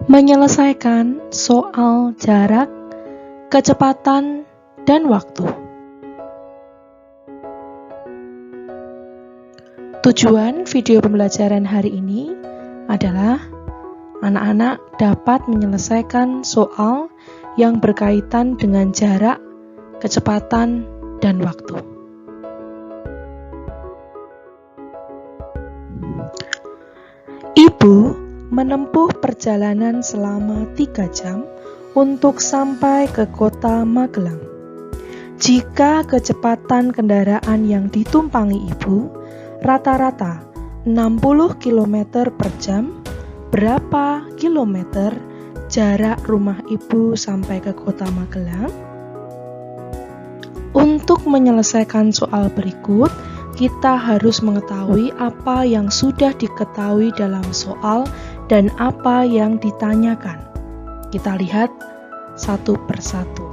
Menyelesaikan soal jarak, kecepatan, dan waktu. Tujuan video pembelajaran hari ini adalah anak-anak dapat menyelesaikan soal yang berkaitan dengan jarak, kecepatan, dan waktu. Ibu menempuh perjalanan selama 3 jam untuk sampai ke kota Magelang. Jika kecepatan kendaraan yang ditumpangi ibu rata-rata 60 km per jam, berapa kilometer jarak rumah ibu sampai ke kota Magelang? Untuk menyelesaikan soal berikut, kita harus mengetahui apa yang sudah diketahui dalam soal dan apa yang ditanyakan. Kita lihat satu persatu.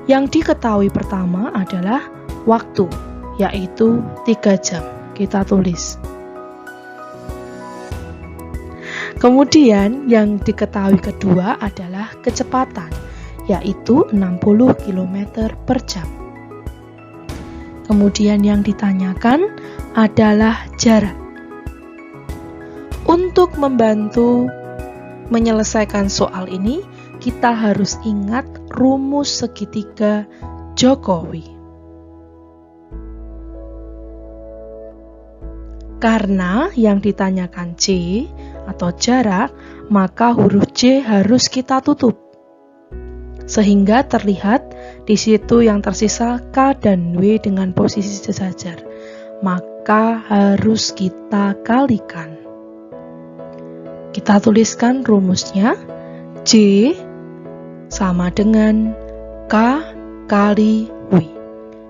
Yang diketahui pertama adalah waktu, yaitu 3 jam. Kita tulis. Kemudian yang diketahui kedua adalah kecepatan, yaitu 60 km per jam. Kemudian yang ditanyakan adalah jarak. Untuk membantu menyelesaikan soal ini, kita harus ingat rumus segitiga Jokowi. Karena yang ditanyakan C atau jarak, maka huruf C harus kita tutup. Sehingga terlihat di situ yang tersisa K dan W dengan posisi sejajar. Maka harus kita kalikan. Kita tuliskan rumusnya, J sama dengan K kali W.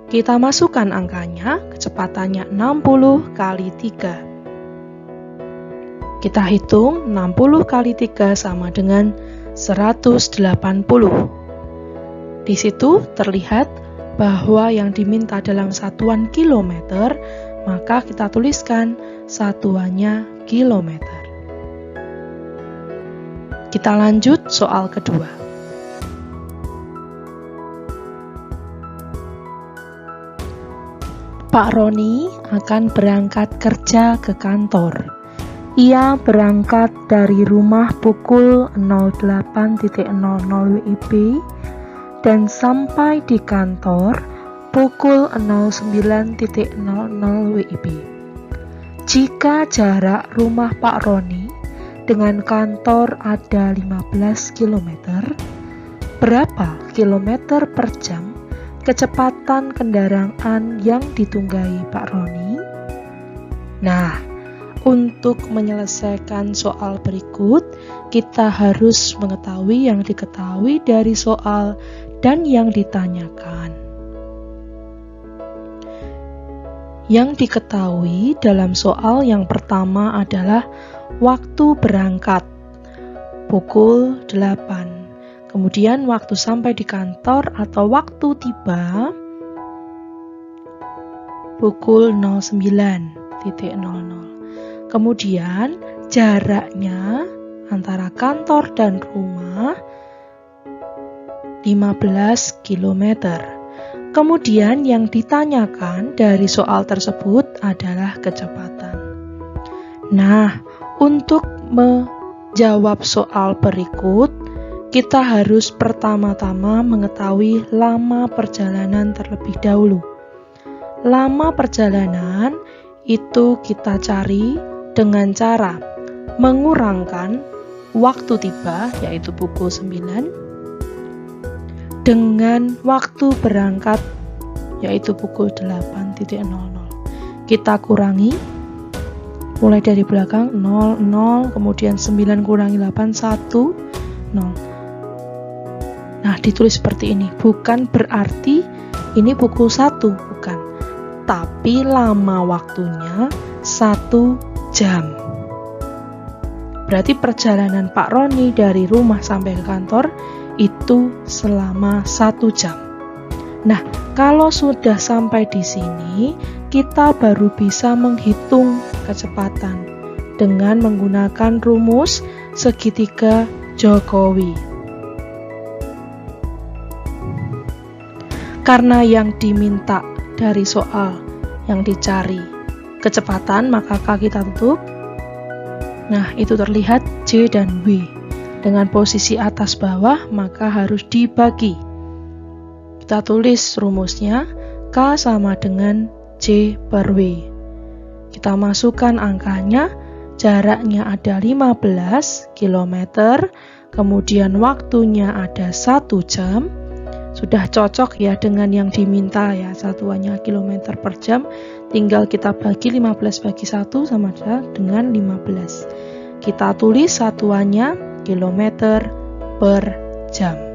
Kita masukkan angkanya, kecepatannya 60 kali 3. Kita hitung 60 kali 3 sama dengan 180. Di situ terlihat bahwa yang diminta dalam satuan kilometer, maka kita tuliskan satuannya kilometer. Kita lanjut soal kedua. Pak Roni akan berangkat kerja ke kantor. Ia berangkat dari rumah pukul 08.00 WIB dan sampai di kantor pukul 09.00 WIB. Jika jarak rumah Pak Roni dengan kantor ada 15 km, berapa kilometer per jam kecepatan kendaraan yang ditunggangi Pak Roni? Nah, untuk menyelesaikan soal berikut, kita harus mengetahui yang diketahui dari soal dan yang ditanyakan. Yang diketahui dalam soal yang pertama adalah waktu berangkat, pukul 8. Kemudian waktu sampai di kantor atau waktu tiba, pukul 09.00. Kemudian jaraknya antara kantor dan rumah 15 km. Kemudian yang ditanyakan dari soal tersebut adalah kecepatan. Nah, untuk menjawab soal berikut, kita harus pertama-tama mengetahui lama perjalanan terlebih dahulu. Lama perjalanan itu kita cari dengan cara mengurangkan waktu tiba, yaitu pukul 9, dengan waktu berangkat, yaitu pukul 8.00. Kita kurangi, mulai dari belakang, 0, 0, kemudian 9 kurangi 8, 1, 0. Nah, ditulis seperti ini, bukan berarti ini pukul 1, bukan. Tapi lama waktunya 1 jam. Berarti perjalanan Pak Roni dari rumah sampai ke kantor itu selama 1 jam. Nah, kalau sudah sampai di sini, kita baru bisa menghitung kecepatan dengan menggunakan rumus segitiga Jokowi. Karena yang diminta dari soal yang dicari kecepatan, maka K kita tutup. Nah, itu terlihat J dan W. Dengan posisi atas bawah, maka harus dibagi. Kita tulis rumusnya, K sama dengan J per W. Kita masukkan angkanya, jaraknya ada 15 km, kemudian waktunya ada 1 jam. Sudah cocok ya dengan yang diminta ya, satuannya kilometer per jam. Tinggal kita bagi 15 bagi 1 sama dengan 15. Kita tulis satuannya kilometer per jam.